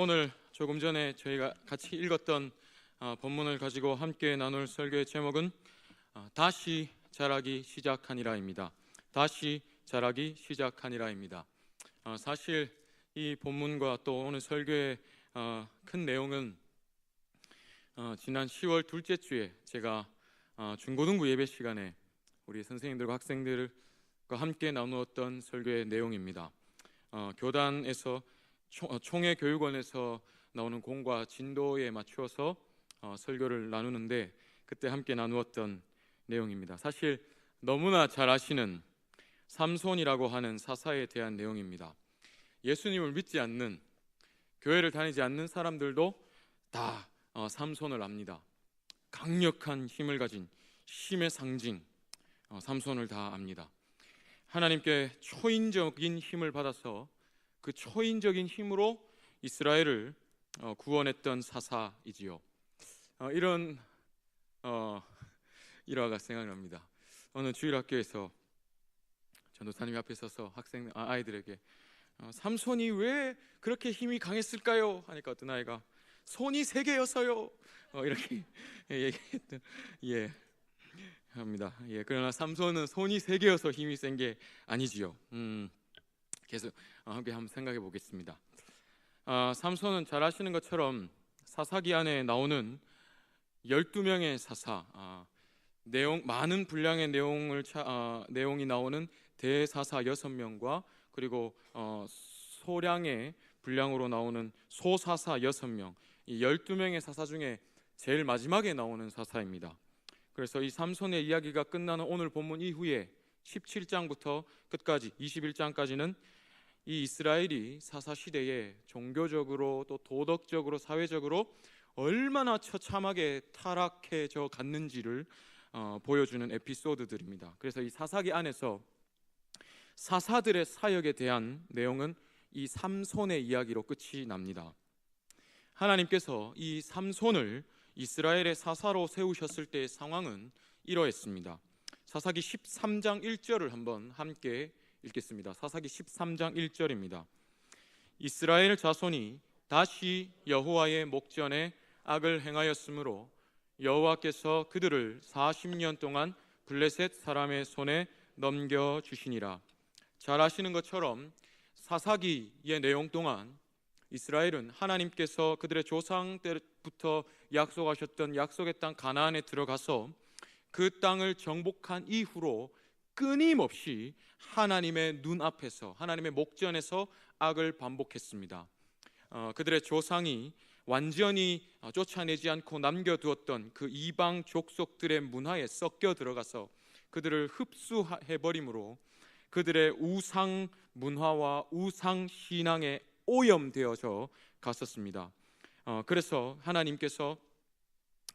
오늘 조금 전에 저희가 같이 읽었던 본문을 가지고 함께 나눌 설교의 제목은 다시 자라기 시작하니라입니다. 다시 자라기 시작하니라입니다. 사실 이 본문과 또 오늘 설교의 큰 내용은 지난 10월 둘째 주에 제가 중고등부 예배 시간에 우리 선생님들과 학생들과 함께 나누었던 설교의 내용입니다. 교단에서 총회 교육원에서 나오는 공과 진도에 맞추어서 설교를 나누는데 그때 함께 나누었던 내용입니다. 사실 너무나 잘 아시는 삼손이라고 하는 사사에 대한 내용입니다. 예수님을 믿지 않는, 교회를 다니지 않는 사람들도 다 삼손을 압니다. 강력한 힘을 가진 힘의 상징 삼손을 다 압니다. 하나님께 초인적인 힘을 받아서 그 초인적인 힘으로 이스라엘을 구원했던 사사이지요. 이런 일화가 생각납니다. 어느 주일학교에서 전도사님 앞에 서서 아이들에게 삼손이 왜 그렇게 힘이 강했을까요? 하니까 어떤 아이가 손이 3개여서요. 이렇게 얘기했던 합니다. 그러나 삼손은 손이 3개여서 힘이 센 게 아니지요. 계속 함께 한번 생각해 보겠습니다. 삼손은 잘 아시는 것처럼 사사기 안에 나오는 12명의 사사, 많은 분량의 내용이 나오는 대사사 6명과 그리고 소량의 분량으로 나오는 소사사 6명, 이 12명의 사사 중에 제일 마지막에 나오는 사사입니다. 그래서 이 삼손의 이야기가 끝나는 오늘 본문 이후에 17장부터 끝까지 21장까지는 이 이스라엘이 사사시대에 종교적으로 또 도덕적으로 사회적으로 얼마나 처참하게 타락해져 갔는지를 보여주는 에피소드들입니다. 그래서 이 사사기 안에서 사사들의 사역에 대한 내용은 이 삼손의 이야기로 끝이 납니다. 하나님께서 이 삼손을 이스라엘의 사사로 세우셨을 때의 상황은 이러했습니다. 사사기 13장 1절을 한번 함께 읽겠습니다. 사사기 13장 1절입니다. 이스라엘 자손이 다시 여호와의 목전에 악을 행하였으므로 여호와께서 그들을 40년 동안 블레셋 사람의 손에 넘겨주시니라. 잘 아시는 것처럼 사사기의 내용 동안 이스라엘은 하나님께서 그들의 조상 때부터 약속하셨던 약속의 땅 가나안에 들어가서 그 땅을 정복한 이후로 끊임없이 하나님의 눈앞에서, 하나님의 목전에서 악을 반복했습니다. 그들의 조상이 완전히 쫓아내지 않고 남겨두었던 그 이방 족속들의 문화에 섞여 들어가서 그들을 흡수해버림으로 그들의 우상 문화와 우상 신앙에 오염되어져 갔었습니다. 그래서 하나님께서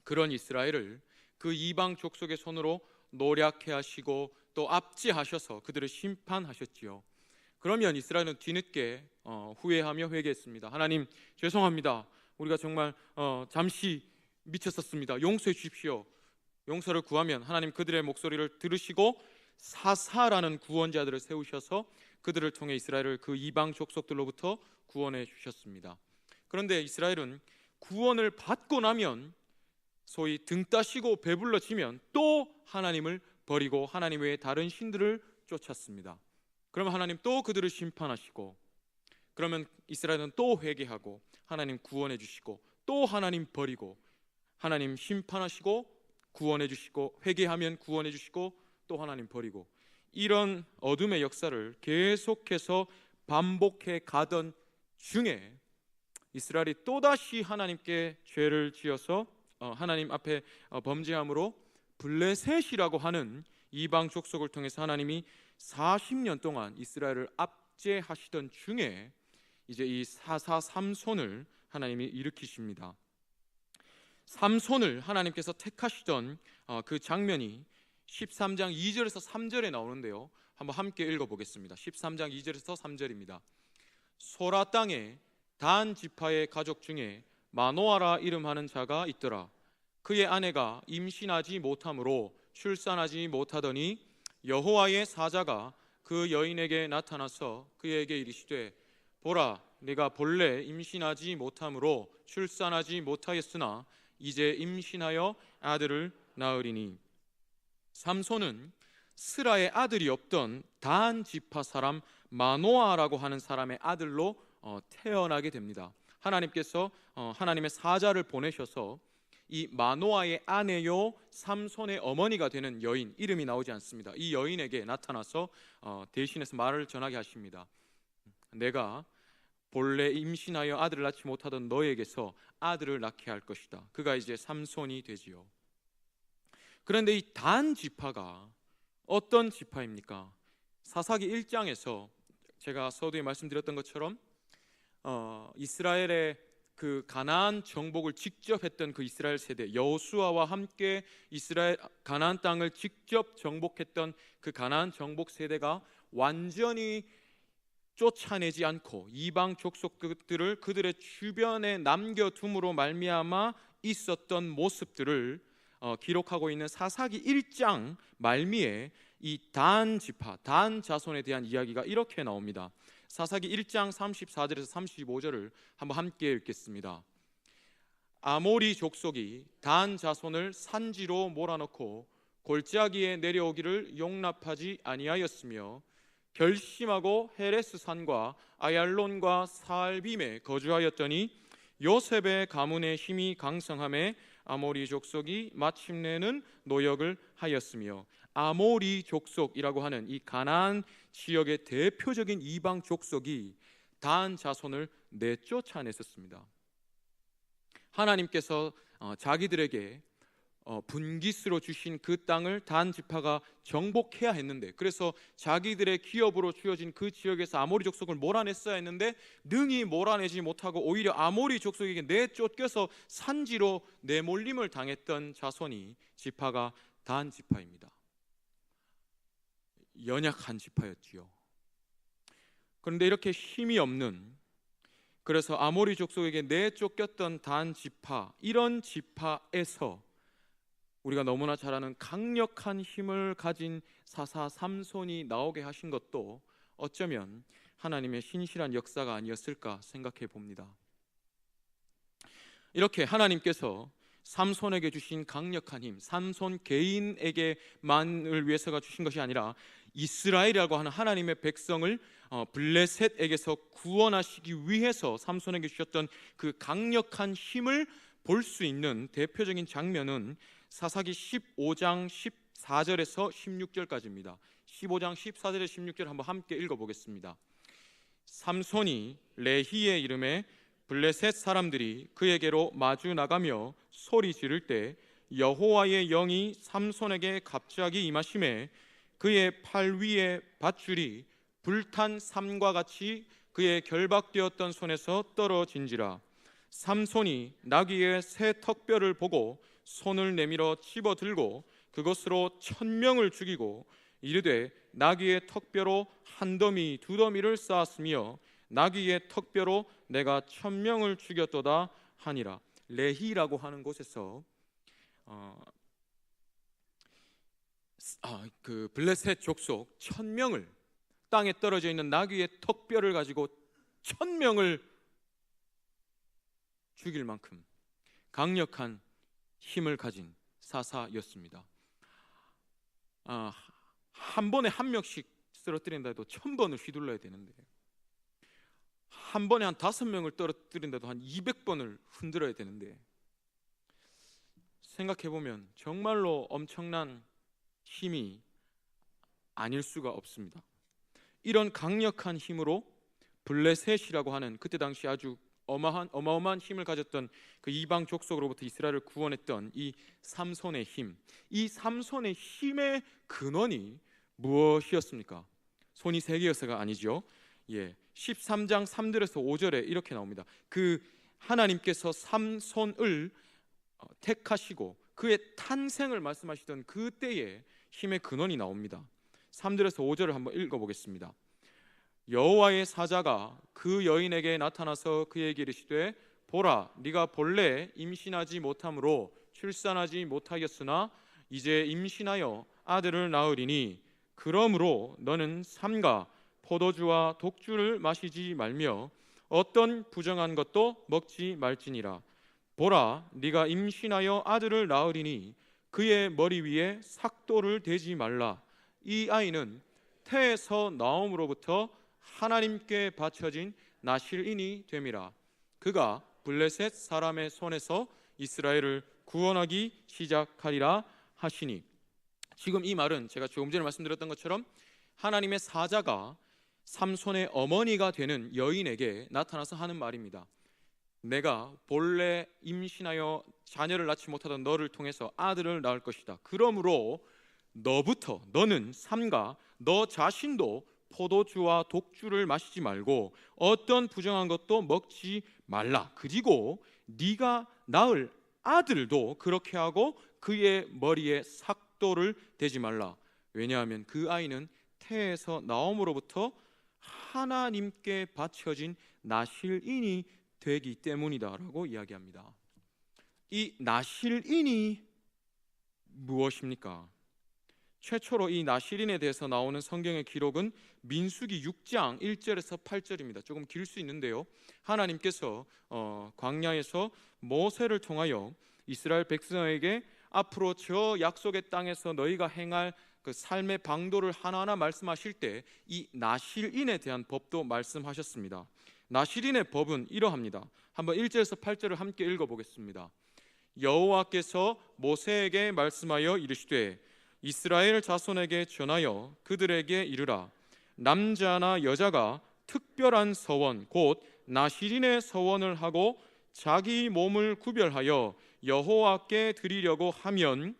그런 이스라엘을 그 이방 족속의 손으로 노략해 하시고 또 압제하셔서 그들을 심판하셨지요. 그러면 이스라엘은 뒤늦게 후회하며 회개했습니다. 하나님 죄송합니다. 우리가 정말 잠시 미쳤었습니다. 용서해 주십시오. 용서를 구하면 하나님 그들의 목소리를 들으시고 사사라는 구원자들을 세우셔서 그들을 통해 이스라엘을 그 이방 족속들로부터 구원해 주셨습니다. 그런데 이스라엘은 구원을 받고 나면 소위 등 따시고 배불러지면 또 하나님을 버리고 하나님 외에 다른 신들을 쫓았습니다. 그러면 하나님 또 그들을 심판하시고, 그러면 이스라엘은 또 회개하고 하나님 구원해 주시고, 또 하나님 버리고 하나님 심판하시고 구원해 주시고, 회개하면 구원해 주시고 또 하나님 버리고, 이런 어둠의 역사를 계속해서 반복해 가던 중에 이스라엘이 또다시 하나님께 죄를 지어서 하나님 앞에 범죄함으로 블레셋이라고 하는 이방 족속을 통해서 하나님이 40년 동안 이스라엘을 압제하시던 중에 이제 이 사사 삼손을 하나님이 일으키십니다. 삼손을 하나님께서 택하시던 그 장면이 13장 2절에서 3절에 나오는데요, 한번 함께 읽어보겠습니다. 13장 2절에서 3절입니다. 소라 땅에 단 지파의 가족 중에 마노아라 이름하는 자가 있더라. 그의 아내가 임신하지 못하므로 출산하지 못하더니 여호와의 사자가 그 여인에게 나타나서 그에게 이르시되 보라 내가 본래 임신하지 못함으로 출산하지 못하였으나 이제 임신하여 아들을 낳으리니. 삼손은 스라의 아들이 없던 단 지파 사람 마노아라고 하는 사람의 아들로 태어나게 됩니다. 하나님께서 하나님의 사자를 보내셔서 이 마노아의 아내요 삼손의 어머니가 되는 여인, 이름이 나오지 않습니다. 이 여인에게 나타나서 대신해서 말을 전하게 하십니다. 내가 본래 임신하여 아들을 낳지 못하던 너에게서 아들을 낳게 할 것이다. 그가 이제 삼손이 되지요. 그런데 이 단 지파가 어떤 지파입니까? 사사기 1장에서 제가 서두에 말씀드렸던 것처럼 이스라엘의 그 가나안 정복을 직접 했던 그 이스라엘 세대, 여호수아와 함께 이스라엘 가나안 땅을 직접 정복했던 그 가나안 정복 세대가 완전히 쫓아내지 않고 이방 족속들을 그들의 주변에 남겨둠으로 말미암아 있었던 모습들을 기록하고 있는 사사기 1장 말미에 이 단 지파, 단 자손에 대한 이야기가 이렇게 나옵니다. 사사기 1장 34절에서 35절을 한번 함께 읽겠습니다. 아모리 족속이 단 자손을 산지로 몰아넣고 골짜기에 내려오기를 용납하지 아니하였으며 결심하고 헤레스 산과 아얄론과 사알빔에 거주하였더니 요셉의 가문의 힘이 강성함에 아모리 족속이 마침내는 노역을 하였으며, 아모리 족속이라고 하는 이 가나안 지역의 대표적인 이방 족속이 단 자손을 내쫓아냈었습니다. 하나님께서 자기들에게 분깃으로 주신 그 땅을 단 지파가 정복해야 했는데, 그래서 자기들의 기업으로 주어진 그 지역에서 아모리 족속을 몰아냈어야 했는데 능히 몰아내지 못하고 오히려 아모리 족속에게 내쫓겨서 산지로 내몰림을 당했던 자손이 지파가 단 지파입니다. 연약한 지파였지요. 그런데 이렇게 힘이 없는, 그래서 아모리 족속에게 내쫓겼던 단 지파, 이런 지파에서 우리가 너무나 잘 아는 강력한 힘을 가진 사사 삼손이 나오게 하신 것도 어쩌면 하나님의 신실한 역사가 아니었을까 생각해 봅니다. 이렇게 하나님께서 삼손에게 주신 강력한 힘, 삼손 개인에게만을 위해서가 주신 것이 아니라 이스라엘이라고 하는 하나님의 백성을 블레셋에게서 구원하시기 위해서 삼손에게 주셨던 그 강력한 힘을 볼 수 있는 대표적인 장면은 사사기 15장 14절에서 16절까지입니다. 15장 14절에 16절 한번 함께 읽어보겠습니다. 삼손이 레히의 이름에 블레셋 사람들이 그에게로 마주 나가며 소리 지를 때 여호와의 영이 삼손에게 갑자기 임하심에 그의 팔 위에 밧줄이 불탄 삼과 같이 그의 결박되었던 손에서 떨어진지라. 삼손이 나귀의 새 턱뼈를 보고 손을 내밀어 집어 들고 그것으로 1000명을 죽이고 이르되 나귀의 턱뼈로 한 더미 두 더미를 쌓았으며 나귀의 턱뼈로 내가 1000명을 죽였도다 하니라. 레히라고 하는 곳에서 그 블레셋 족속 1000명을, 땅에 떨어져 있는 나귀의 턱뼈를 가지고 1000명을 죽일 만큼 강력한 힘을 가진 사사였습니다. 한 번에 한 명씩 쓰러뜨린다 해도 1000번을 휘둘러야 되는데, 한 번에 한 5명을 떨어뜨린다도 한 200번을 흔들어야 되는데, 생각해보면 정말로 엄청난 힘이 아닐 수가 없습니다. 이런 강력한 힘으로 블레셋이라고 하는 그때 당시 아주 어마어마한 힘을 가졌던 그 이방 족속으로부터 이스라엘을 구원했던 이 삼손의 힘, 이 삼손의 힘의 근원이 무엇이었습니까? 손이 3개여서가 아니죠. 13장 3절에서 5절에 이렇게 나옵니다. 그 하나님께서 삼손을 택하시고 그의 탄생을 말씀하시던 그때의 힘의 근원이 나옵니다. 3절에서 5절을 한번 읽어보겠습니다. 여호와의 사자가 그 여인에게 나타나서 그에게 이르시되 보라, 네가 본래 임신하지 못함으로 출산하지 못하였으나 이제 임신하여 아들을 낳으리니 그러므로 너는 삼가 포도주와 독주를 마시지 말며 어떤 부정한 것도 먹지 말지니라. 보라, 네가 임신하여 아들을 낳으리니 그의 머리 위에 삭도를 대지 말라. 이 아이는 태에서 나옴으로부터 하나님께 바쳐진 나실인이 됨이라. 그가 블레셋 사람의 손에서 이스라엘을 구원하기 시작하리라 하시니. 지금 이 말은 제가 조금 전에 말씀드렸던 것처럼 하나님의 사자가 삼손의 어머니가 되는 여인에게 나타나서 하는 말입니다. 내가 본래 임신하여 자녀를 낳지 못하던 너를 통해서 아들을 낳을 것이다. 그러므로 너는 삼가 너 자신도 포도주와 독주를 마시지 말고 어떤 부정한 것도 먹지 말라. 그리고 네가 낳을 아들도 그렇게 하고 그의 머리에 삭도를 대지 말라. 왜냐하면 그 아이는 태에서 나옴으로부터 하나님께 바쳐진 나실인이 되기 때문이다라고 이야기합니다. 이 나실인이 무엇입니까? 최초로 이 나실인에 대해서 나오는 성경의 기록은 민수기 6장 1절에서 8절입니다. 조금 길 수 있는데요, 하나님께서 광야에서 모세를 통하여 이스라엘 백성에게 앞으로 저 약속의 땅에서 너희가 행할 그 삶의 방도를 하나하나 말씀하실 때 이 나실인에 대한 법도 말씀하셨습니다. 나실인의 법은 이러합니다. 한번 1절에서 8절을 함께 읽어보겠습니다. 여호와께서 모세에게 말씀하여 이르시되 이스라엘 자손에게 전하여 그들에게 이르라. 남자나 여자가 특별한 서원 곧 나실인의 서원을 하고 자기 몸을 구별하여 여호와께 드리려고 하면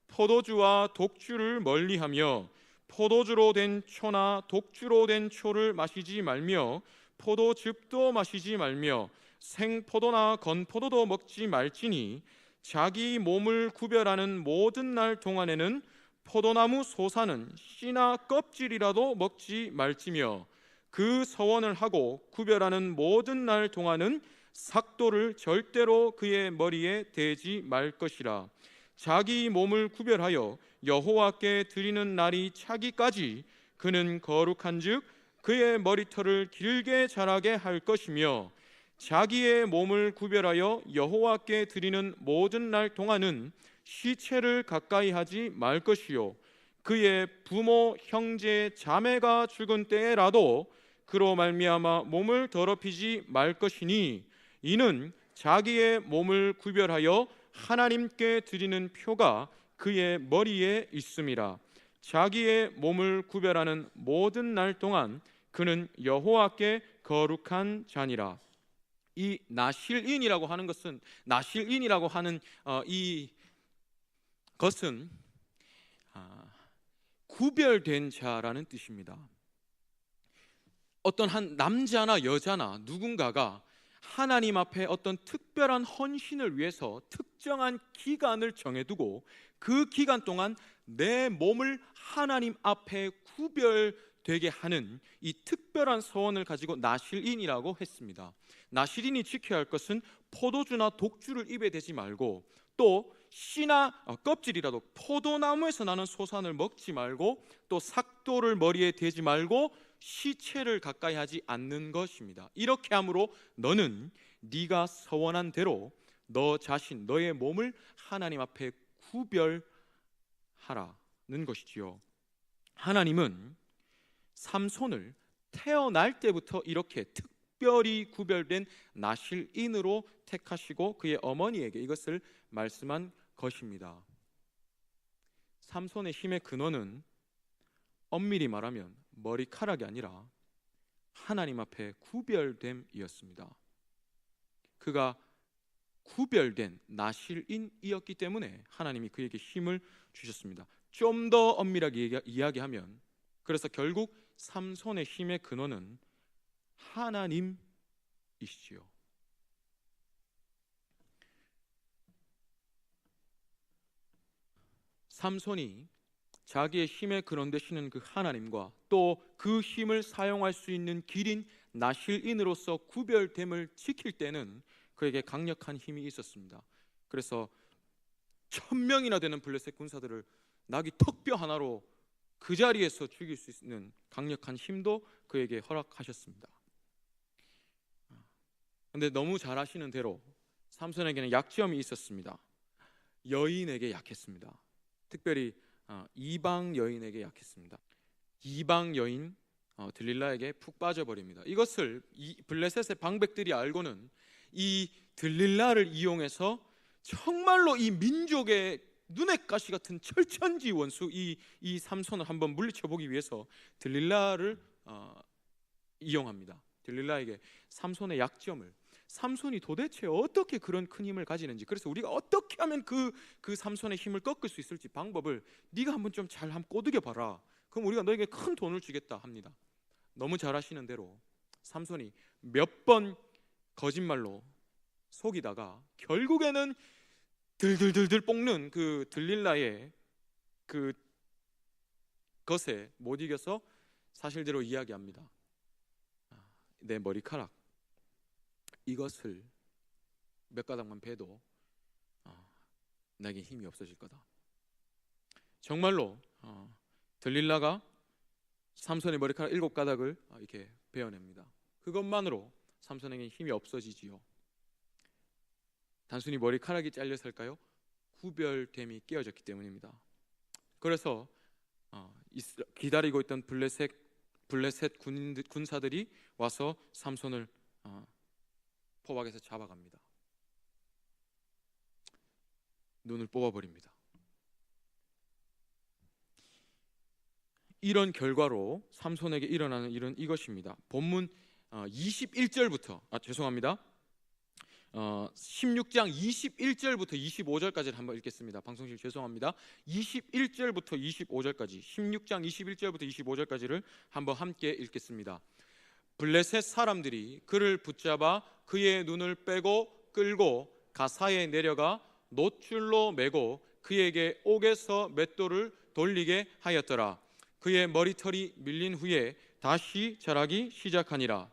포도주와 독주를 멀리하며 포도주로 된 초나 독주로 된 초를 마시지 말며 포도즙도 마시지 말며 생포도나 건포도도 먹지 말지니 자기 몸을 구별하는 모든 날 동안에는 포도나무 솟아는 씨나 껍질이라도 먹지 말지며 그 서원을 하고 구별하는 모든 날 동안은 삭도를 절대로 그의 머리에 대지 말 것이라. 자기 몸을 구별하여 여호와께 드리는 날이 차기까지 그는 거룩한즉 그의 머리털을 길게 자라게 할 것이며 자기의 몸을 구별하여 여호와께 드리는 모든 날 동안은 시체를 가까이 하지 말 것이요 그의 부모, 형제, 자매가 죽은 때라도 그로 말미암아 몸을 더럽히지 말 것이니 이는 자기의 몸을 구별하여 하나님께 드리는 표가 그의 머리에 있음이라. 자기의 몸을 구별하는 모든 날 동안 그는 여호와께 거룩한 자니라. 이 나실인이라고 하는 것은 이 것은 구별된 자라는 뜻입니다. 어떤 한 남자나 여자나 누군가가 하나님 앞에 어떤 특별한 헌신을 위해서 특정한 기간을 정해두고 그 기간 동안 내 몸을 하나님 앞에 구별되게 하는 이 특별한 서원을 가지고 나실인이라고 했습니다. 나실인이 지켜야 할 것은 포도주나 독주를 입에 대지 말고 또 씨나 껍질이라도 포도나무에서 나는 소산을 먹지 말고 또 삭도를 머리에 대지 말고 시체를 가까이 하지 않는 것입니다. 이렇게 함으로 너는 네가 서원한 대로 너 자신, 너의 몸을 하나님 앞에 구별하라는 것이지요. 하나님은 삼손을 태어날 때부터 이렇게 특별히 구별된 나실인으로 택하시고 그의 어머니에게 이것을 말씀한 것입니다. 삼손의 힘의 근원은 엄밀히 말하면 머리카락이 아니라 하나님 앞에 구별됨이었습니다. 그가 구별된 나실인이었기 때문에 하나님이 그에게 힘을 주셨습니다. 좀 더 엄밀하게 이야기하면 그래서 결국 삼손의 힘의 근원은 하나님이시지요. 삼손이 자기의 힘의 근원 되시는 그 하나님과 또 그 힘을 사용할 수 있는 길인 나실인으로서 구별됨을 지킬 때는 그에게 강력한 힘이 있었습니다. 그래서 1000명이나 되는 블레셋 군사들을 나귀 턱뼈 하나로 그 자리에서 죽일 수 있는 강력한 힘도 그에게 허락하셨습니다. 근데 너무 잘 아시는 대로 삼손에게는 약점이 있었습니다. 여인에게 약했습니다. 특별히 이방 여인에게 약했습니다. 이방 여인 들릴라에게 푹 빠져버립니다. 이것을 이 블레셋의 방백들이 알고는 이 들릴라를 이용해서 정말로 이 민족의 눈에 가시 같은 철천지 원수 이 삼손을 한번 물리쳐보기 위해서 들릴라를 이용합니다. 들릴라에게 삼손의 약점을, 삼손이 도대체 어떻게 그런 큰 힘을 가지는지, 그래서 우리가 어떻게 하면 그 삼손의 힘을 꺾을 수 있을지 방법을 네가 한번 좀 잘 한번 꼬드겨 봐라. 그럼 우리가 너에게 큰 돈을 주겠다 합니다. 너무 잘 아시는 대로 삼손이 몇 번 거짓말로 속이다가 결국에는 들들들들 볶는 그 들릴라의 그 것에 못 이겨서 사실대로 이야기합니다. 내 머리카락 이것을 몇 가닥만 베도 내게 힘이 없어질 거다. 정말로 들릴라가 삼손의 머리카락 7가닥을 이렇게 베어냅니다. 그것만으로 삼손에게 힘이 없어지지요. 단순히 머리카락이 잘려서일까요? 구별됨이 깨어졌기 때문입니다. 그래서 기다리고 있던 블레셋 군사들이 와서 삼손을 포박에서 잡아갑니다. 눈을 뽑아버립니다. 이런 결과로 삼손에게 일어나는 일은 이것입니다. 본문 21절부터 16장 21절부터 25절까지를 한번 읽겠습니다. 방송실 죄송합니다. 21절부터 25절까지 16장 21절부터 25절까지를 한번 함께 읽겠습니다. 블레셋 사람들이 그를 붙잡아 그의 눈을 빼고 끌고 가사에 내려가 놋줄로 매고 그에게 옥에서 맷돌을 돌리게 하였더라. 그의 머리털이 밀린 후에 다시 자라기 시작하니라.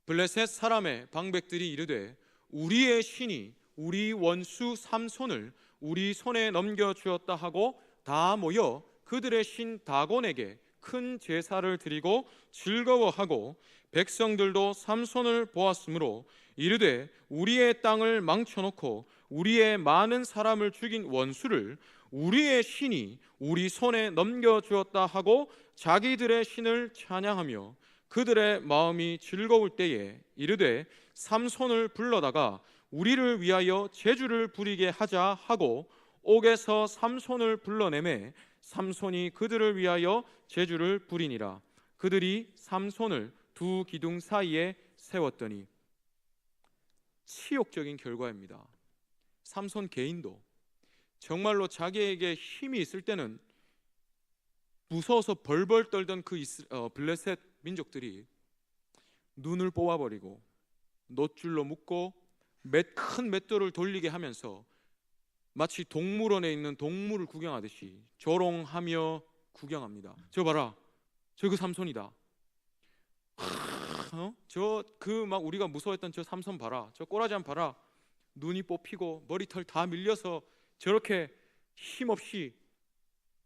블레셋 사람의 방백들이 이르되 우리의 신이 우리 원수 삼손을 우리 손에 넘겨주었다 하고 다 모여 그들의 신 다곤에게 큰 제사를 드리고 즐거워하고 백성들도 삼손을 보았으므로 이르되 우리의 땅을 망쳐놓고 우리의 많은 사람을 죽인 원수를 우리의 신이 우리 손에 넘겨주었다 하고 자기들의 신을 찬양하며 그들의 마음이 즐거울 때에 이르되 삼손을 불러다가 우리를 위하여 제주를 부리게 하자 하고 옥에서 삼손을 불러내매 삼손이 그들을 위하여 제주를 부리니라. 그들이 삼손을 두 기둥 사이에 세웠더니. 치욕적인 결과입니다. 삼손 개인도 정말로 자기에게 힘이 있을 때는 무서워서 벌벌 떨던 그 블레셋 민족들이 눈을 뽑아버리고 놋줄로 묶고 큰 맷돌을 돌리게 하면서 마치 동물원에 있는 동물을 구경하듯이 조롱하며 구경합니다. 저 봐라, 저 그 삼손이다. 저 그 막 우리가 무서워했던 저 삼손 봐라, 저 꼬라지 한 봐라. 눈이 뽑히고 머리털 다 밀려서 저렇게 힘없이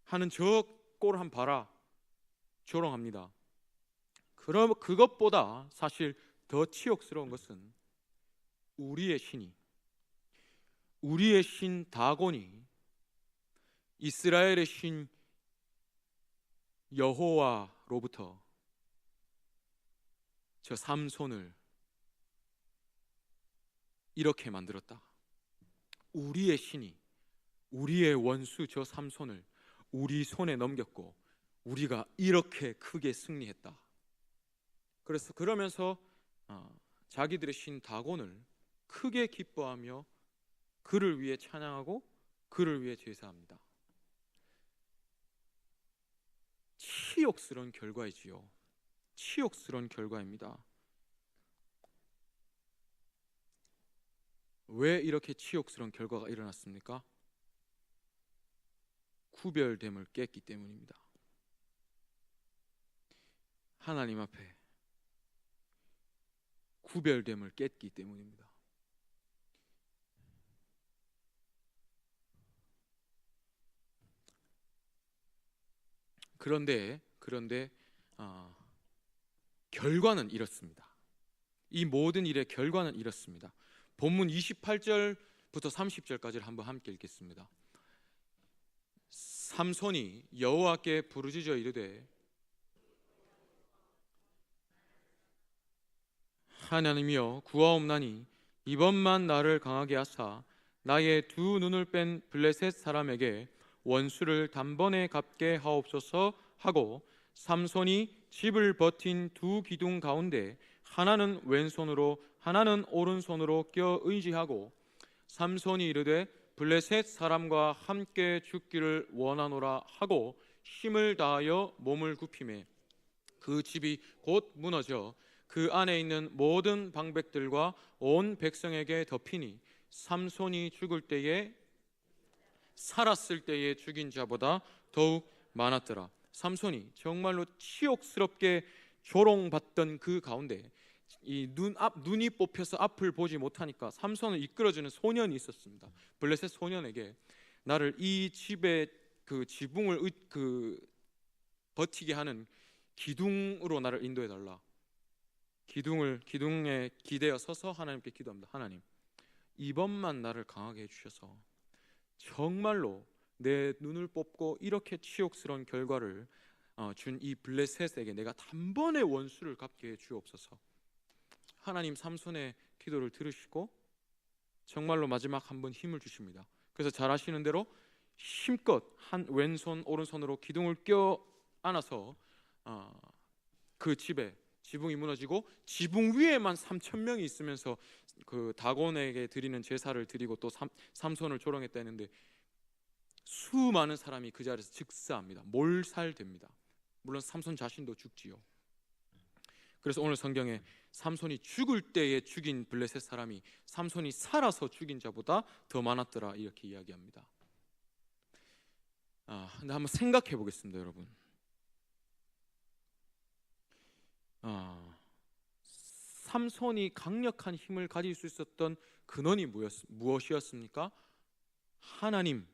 하는 저 꼴 한 봐라. 조롱합니다. 그럼 그것보다 사실 더 치욕스러운 것은 우리의 신 다곤이 이스라엘의 신 여호와로부터 저 삼손을 이렇게 만들었다. 우리의 신이 우리의 원수 저 삼손을 우리 손에 넘겼고 우리가 이렇게 크게 승리했다. 그래서 그러면서 자기들의 신 다곤을 크게 기뻐하며 그를 위해 찬양하고 그를 위해 제사합니다. 치욕스러운 결과이지요. 치욕스러운 결과입니다. 왜 이렇게 치욕스러운 결과가 일어났습니까? 구별됨을 깼기 때문입니다. 하나님 앞에 구별됨을 깼기 때문입니다. 그런데 결과는 이렇습니다. 이 모든 일의 결과는 이렇습니다. 본문 28절부터 30절까지를 한번 함께 읽겠습니다. 삼손이 여호와께 부르짖어 이르되 하나님이여 구하옵나니 이번만 나를 강하게 하사 나의 두 눈을 뺀 블레셋 사람에게 원수를 단번에 갚게 하옵소서 하고, 삼손이 집을 버틴 두 기둥 가운데 하나는 왼손으로 하나는 오른손으로 껴 의지하고, 삼손이 이르되 블레셋 사람과 함께 죽기를 원하노라 하고 힘을 다하여 몸을 굽히매 그 집이 곧 무너져 그 안에 있는 모든 방백들과 온 백성에게 덮이니 삼손이 죽을 때에 살았을 때에 죽인 자보다 더욱 많았더라. 삼손이 정말로 치욕스럽게 조롱받던 그 가운데 이 눈이 뽑혀서 앞을 보지 못하니까 삼손을 이끌어주는 소년이 있었습니다. 블레셋 소년에게 나를 이 집의 그 지붕을 버티게 하는 기둥으로 나를 인도해 달라. 기둥에 기대어 서서 하나님께 기도합니다. 하나님, 이번만 나를 강하게 해주셔서 정말로 내 눈을 뽑고 이렇게 치욕스러운 결과를 준 이 블레셋에게 내가 단번에 원수를 갚게 해 주옵소서. 하나님 삼손의 기도를 들으시고 정말로 마지막 한번 힘을 주십니다. 그래서 잘 아시는 대로 힘껏 한 왼손 오른손으로 기둥을 껴 안아서 그 집에 지붕이 무너지고 지붕 위에만 3,000명이 있으면서 그 다곤에게 드리는 제사를 드리고 또 삼손을 조롱했다 했는데 수많은 사람이 그 자리에서 즉사합니다. 몰살됩니다. 물론 삼손 자신도 죽지요. 그래서 오늘 성경에 삼손이 죽을 때에 죽인 블레셋 사람이 삼손이 살아서 죽인 자보다 더 많았더라 이렇게 이야기합니다. 근데 한번 생각해 보겠습니다, 여러분. 삼손이 강력한 힘을 가질 수 있었던 근원이 무엇이었습니까? 하나님,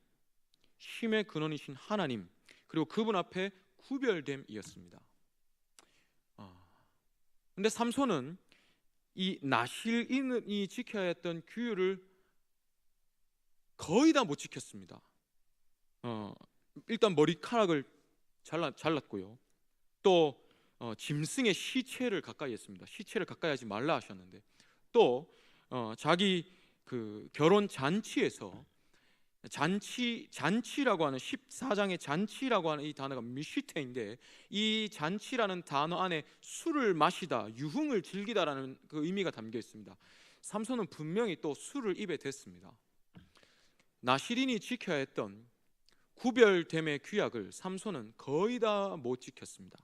힘의 근원이신 하나님, 그리고 그분 앞에 구별됨이었습니다. 근데 삼손은 이 나실인이 지켜야 했던 규율을 거의 다 못 지켰습니다. 일단 머리카락을 잘랐고요. 또 짐승의 시체를 가까이 했습니다. 시체를 가까이 하지 말라 하셨는데, 또 자기 그 결혼 잔치에서 잔치라고 하는 14장의 잔치라고 하는 이 단어가 미시테인데, 이 잔치라는 단어 안에 술을 마시다, 유흥을 즐기다라는 그 의미가 담겨 있습니다. 삼손은 분명히 또 술을 입에 댔습니다. 나실인이 지켜야 했던 구별됨의 규약을 삼손은 거의 다 못 지켰습니다.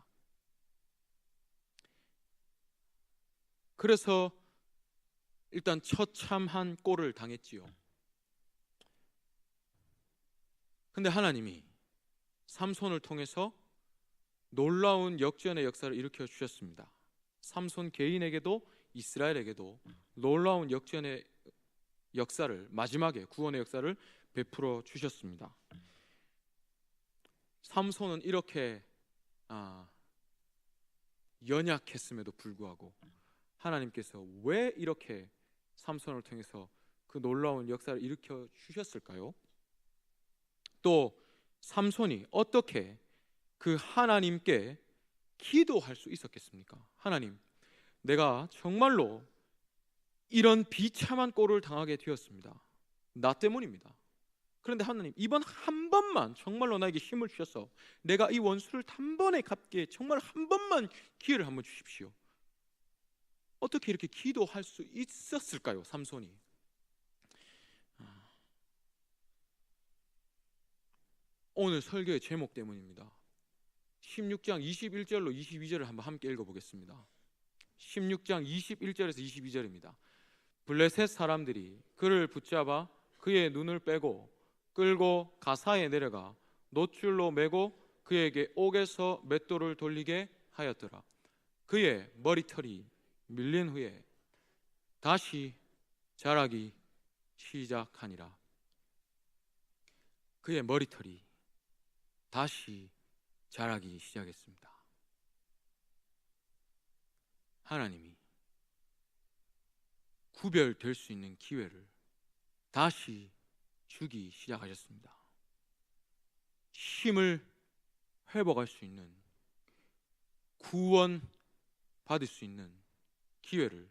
그래서 일단 처참한 꼴을 당했지요. 근데 하나님이 삼손을 통해서 놀라운 역전의 역사를 일으켜 주셨습니다. 삼손 개인에게도 이스라엘에게도 놀라운 역전의 역사를, 마지막에 구원의 역사를 베풀어 주셨습니다. 삼손은 이렇게 연약했음에도 불구하고 하나님께서 왜 이렇게 삼손을 통해서 그 놀라운 역사를 일으켜 주셨을까요? 또 삼손이 어떻게 그 하나님께 기도할 수 있었겠습니까? 하나님, 내가 정말로 이런 비참한 꼴을 당하게 되었습니다. 나 때문입니다. 그런데 하나님, 이번 한 번만 정말로 나에게 힘을 주셔서 내가 이 원수를 단번에 갚게 정말 한 번만 기회를 한번 주십시오. 어떻게 이렇게 기도할 수 있었을까요, 삼손이? 오늘 설교의 제목 때문입니다. 16장 21절로 22절을 한번 함께 읽어보겠습니다. 16장 21절에서 22절입니다. 블레셋 사람들이 그를 붙잡아 그의 눈을 빼고 끌고 가사에 내려가 노줄로 매고 그에게 옥에서 맷돌을 돌리게 하였더라. 그의 머리털이 밀린 후에 다시 자라기 시작하니라. 그의 머리털이 다시 자라기 시작했습니다. 하나님이 구별될 수 있는 기회를 다시 주기 시작하셨습니다. 힘을 회복할 수 있는, 구원 받을 수 있는 기회를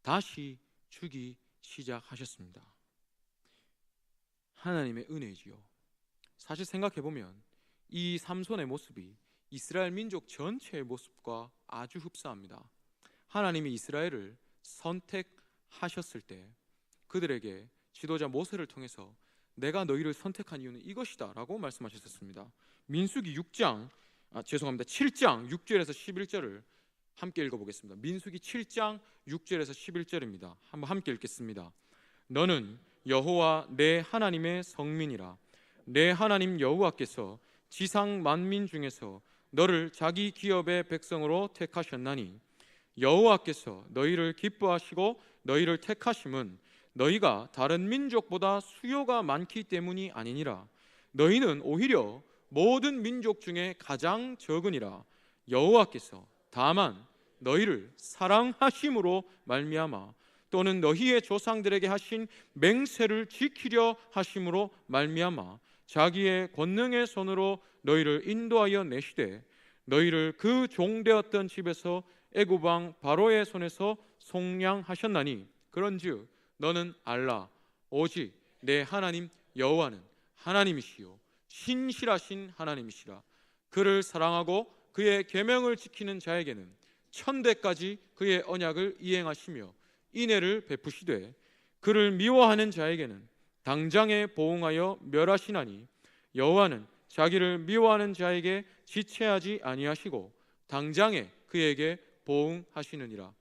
다시 주기 시작하셨습니다. 하나님의 은혜이지요. 사실 생각해보면 이 삼손의 모습이 이스라엘 민족 전체의 모습과 아주 흡사합니다. 하나님이 이스라엘을 선택하셨을 때 그들에게 지도자 모세를 통해서 내가 너희를 선택한 이유는 이것이다 라고 말씀하셨습니다. 민수기 7장 6절에서 11절을 함께 읽어보겠습니다. 민수기 7장 6절에서 11절입니다. 한번 함께 읽겠습니다. 너는 여호와 내 하나님의 성민이라. 내 하나님 여호와께서 지상 만민 중에서 너를 자기 기업의 백성으로 택하셨나니 여호와께서 너희를 기뻐하시고 너희를 택하심은 너희가 다른 민족보다 수요가 많기 때문이 아니니라. 너희는 오히려 모든 민족 중에 가장 적으니라. 여호와께서 다만 너희를 사랑하심으로 말미암아 또는 너희의 조상들에게 하신 맹세를 지키려 하심으로 말미암아 자기의 권능의 손으로 너희를 인도하여 내시되 너희를 그 종되었던 집에서 애굽 왕 바로의 손에서 속량하셨나니 그런즉 너는 알라. 오직 내 하나님 여호와는 하나님이시요 신실하신 하나님이시라. 그를 사랑하고 그의 계명을 지키는 자에게는 천대까지 그의 언약을 이행하시며 인애를 베푸시되 그를 미워하는 자에게는 당장에 보응하여 멸하시나니 여호와는 자기를 미워하는 자에게 지체하지 아니하시고 당장에 그에게 보응하시느니라.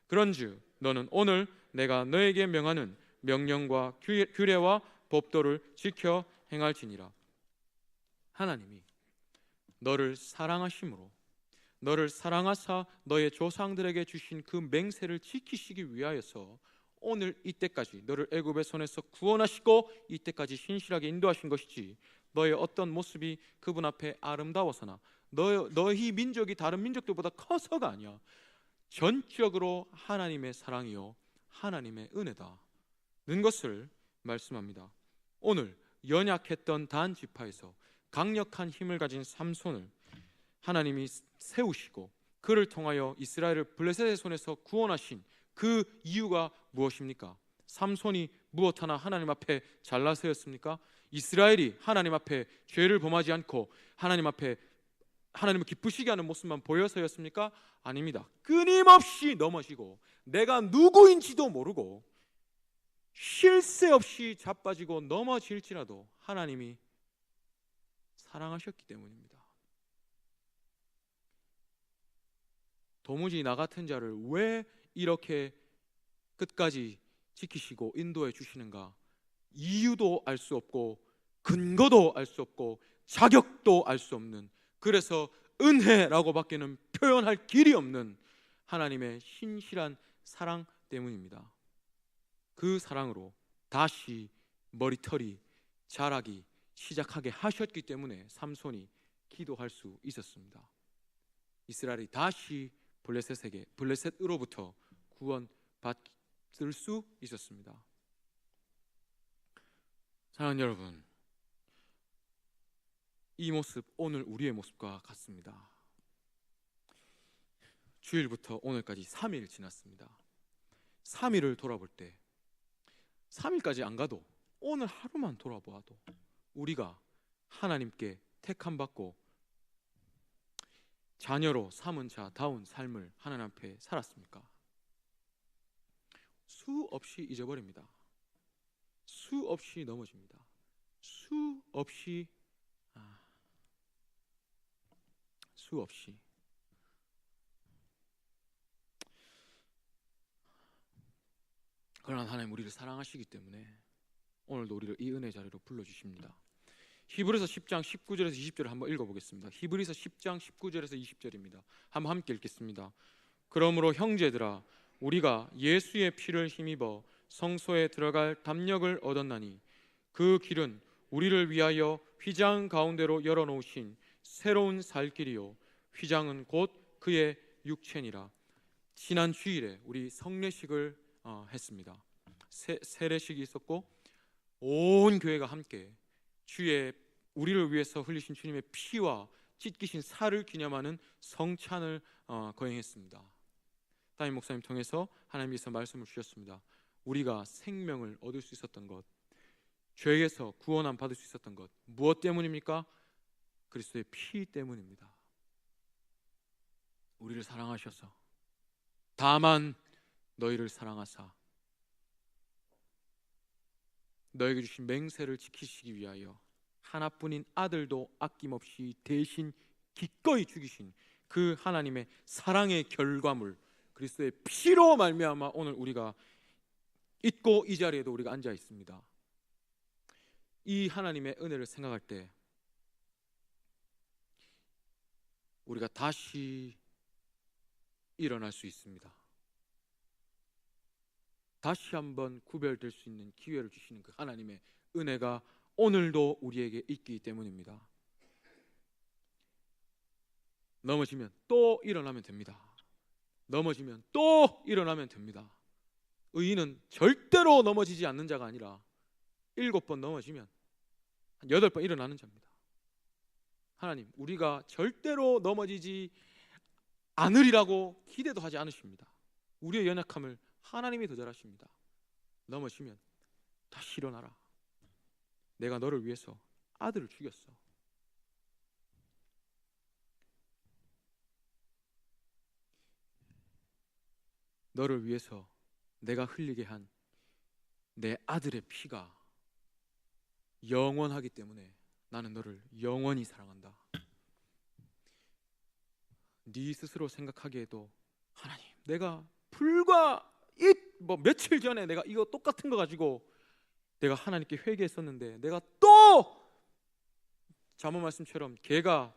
그런즉 너는 오늘 내가 너에게 명하는 명령과 규례와 법도를 지켜 행할지니라. 하나님이 너를 사랑하심으로 너를 사랑하사 너의 조상들에게 주신 그 맹세를 지키시기 위하여서 오늘 이때까지 너를 애굽의 손에서 구원하시고 이때까지 신실하게 인도하신 것이지 너의 어떤 모습이 그분 앞에 아름다워서나 너희 민족이 다른 민족들보다 커서가 아니야. 전적으로 하나님의 사랑이요 하나님의 은혜다는 것을 말씀합니다. 오늘 연약했던 단 지파에서 강력한 힘을 가진 삼손을 하나님이 세우시고 그를 통하여 이스라엘을 블레셋의 손에서 구원하신 그 이유가 무엇입니까? 삼손이 무엇 하나 하나님 앞에 잘나서였습니까? 이스라엘이 하나님 앞에 죄를 범하지 않고 하나님 앞에 하나님을 기쁘시게 하는 모습만 보여서였습니까? 아닙니다. 끊임없이 넘어지고 내가 누구인지도 모르고 쉴 새 없이 자빠지고 넘어질지라도 하나님이 사랑하셨기 때문입니다. 도무지 나 같은 자를 왜 이렇게 끝까지 지키시고 인도해 주시는가? 이유도 알 수 없고 근거도 알 수 없고 자격도 알 수 없는, 그래서 은혜라고 밖에는 표현할 길이 없는 하나님의 신실한 사랑 때문입니다. 그 사랑으로 다시 머리털이 자라기 시작하게 하셨기 때문에 삼손이 기도할 수 있었습니다. 이스라엘이 다시 블레셋으로부터 구원받을 수 있었습니다. 사랑하는 여러분, 이 모습 오늘 우리의 모습과 같습니다. 주일부터 오늘까지 3일 지났습니다. 3일을 돌아볼 때 3일까지 안 가도 오늘 하루만 돌아보아도 우리가 하나님께 택함받고 자녀로 삼은 자다운 삶을 하나님 앞에 살았습니까? 수없이 잊어버립니다. 수없이 넘어집니다. 수없이 그러나 하나님 우리를 사랑하시기 때문에 오늘도 우리를 이 은혜 자리로 불러주십니다. 히브리서 10장 19절에서 20절을 한번 읽어보겠습니다. 히브리서 10장 19절에서 20절입니다. 한번 함께 읽겠습니다. 그러므로 형제들아 우리가 예수의 피를 힘입어 성소에 들어갈 담력을 얻었나니 그 길은 우리를 위하여 휘장 가운데로 열어놓으신 새로운 살 길이요 휘장은 곧 그의 육체니라. 지난 주일에 우리 성례식을 했습니다. 세례식이 있었고 온 교회가 함께 주의 우리를 위해서 흘리신 주님의 피와 찢기신 살을 기념하는 성찬을 거행했습니다. 담임 목사님 통해서 하나님께서 말씀을 주셨습니다. 우리가 생명을 얻을 수 있었던 것, 죄에서 구원함 받을 수 있었던 것, 무엇 때문입니까? 그리스도의 피 때문입니다. 우리를 사랑하셔서 다만 너희를 사랑하사 너에게 주신 맹세를 지키시기 위하여 하나뿐인 아들도 아낌없이 대신 기꺼이 죽이신 그 하나님의 사랑의 결과물 그리스도의 피로 말미암아 오늘 우리가 있고 이 자리에도 우리가 앉아 있습니다. 이 하나님의 은혜를 생각할 때 우리가 다시 일어날 수 있습니다. 다시 한번 구별될 수 있는 기회를 주시는 그 하나님의 은혜가 오늘도 우리에게 있기 때문입니다. 넘어지면 또 일어나면 됩니다. 넘어지면 또 일어나면 됩니다. 의인은 절대로 넘어지지 않는 자가 아니라 7번 넘어지면 한 8번 일어나는 자입니다. 하나님, 우리가 절대로 넘어지지 않으리라고 기대도 하지 않으십니다. 우리의 연약함을 하나님이 더 잘하십니다. 넘어지면 다시 일어나라. 내가 너를 위해서 아들을 죽였어. 너를 위해서 내가 흘리게 한 내 아들의 피가 영원하기 때문에 나는 너를 영원히 사랑한다. 네 스스로 생각하기에도 하나님, 내가 불과 며칠 전에 내가 이거 똑같은 거 가지고 내가 하나님께 회개했었는데 내가 또 잠언 말씀처럼 개가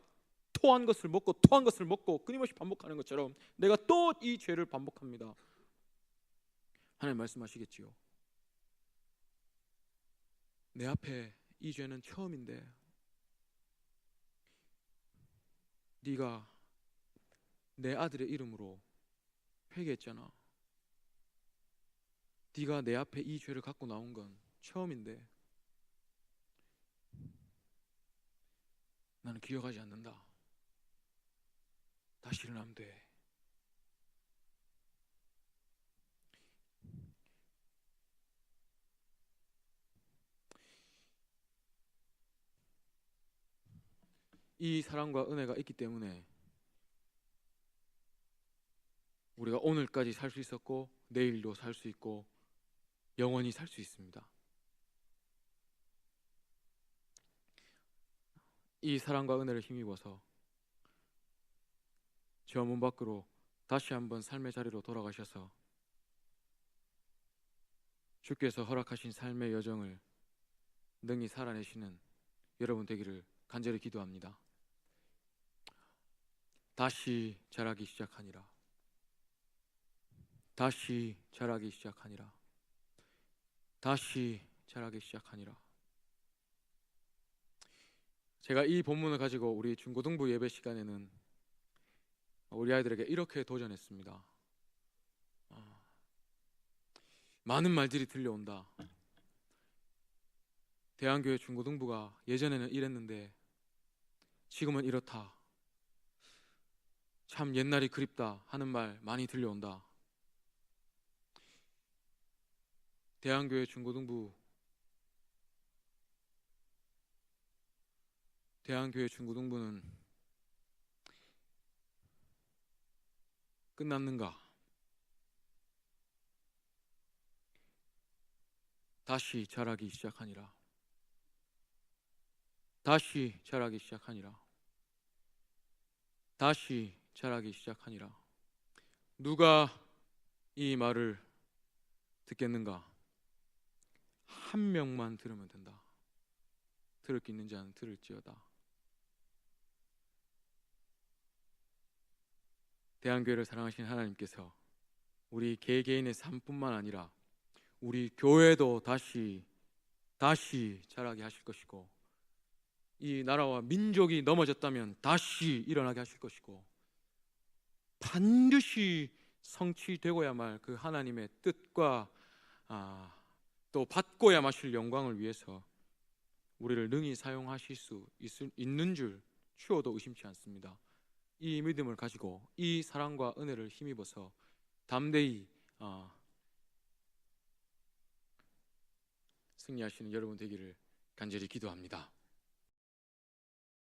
토한 것을 먹고 끊임없이 반복하는 것처럼 내가 또 이 죄를 반복합니다. 하나님 말씀하시겠지요. 내 앞에 이 죄는 처음인데 네가 내 아들의 이름으로 회개했잖아. 네가 내 앞에 이 죄를 갖고 나온 건 처음인데 나는 기억하지 않는다. 다시 일어나면 돼. 이 사랑과 은혜가 있기 때문에 우리가 오늘까지 살 수 있었고 내일도 살 수 있고 영원히 살 수 있습니다. 이 사랑과 은혜를 힘입어서 저 문 밖으로 다시 한번 삶의 자리로 돌아가셔서 주께서 허락하신 삶의 여정을 능히 살아내시는 여러분 되기를 간절히 기도합니다. 다시 자라기 시작하니라. 다시 자라기 시작하니라. 다시 자라기 시작하니라. 제가 이 본문을 가지고 우리 중고등부 예배 시간에는 우리 아이들에게 이렇게 도전했습니다. 많은 말들이 들려온다. 대한교회 중고등부가 예전에는 이랬는데 지금은 이렇다. 참 옛날이 그립다 하는 말 많이 들려온다. 대한교회 중고등부는 끝났는가? 다시 자라기 시작하니라. 다시 자라기 시작하니라. 다시 자라기 시작하니라. 누가 이 말을 듣겠는가? 한 명만 들으면 된다. 들을 게 있는 자는 들을지어다. 대한교회를 사랑하시는 하나님께서 우리 개개인의 삶뿐만 아니라 우리 교회도 다시 자라게 하실 것이고, 이 나라와 민족이 넘어졌다면 다시 일어나게 하실 것이고, 반드시 성취되고야 말 그 하나님의 뜻과 또 받고야 마실 영광을 위해서 우리를 능히 사용하실 수 있는 줄 추호도 의심치 않습니다. 이 믿음을 가지고 이 사랑과 은혜를 힘입어서 담대히 승리하시는 여러분 되기를 간절히 기도합니다.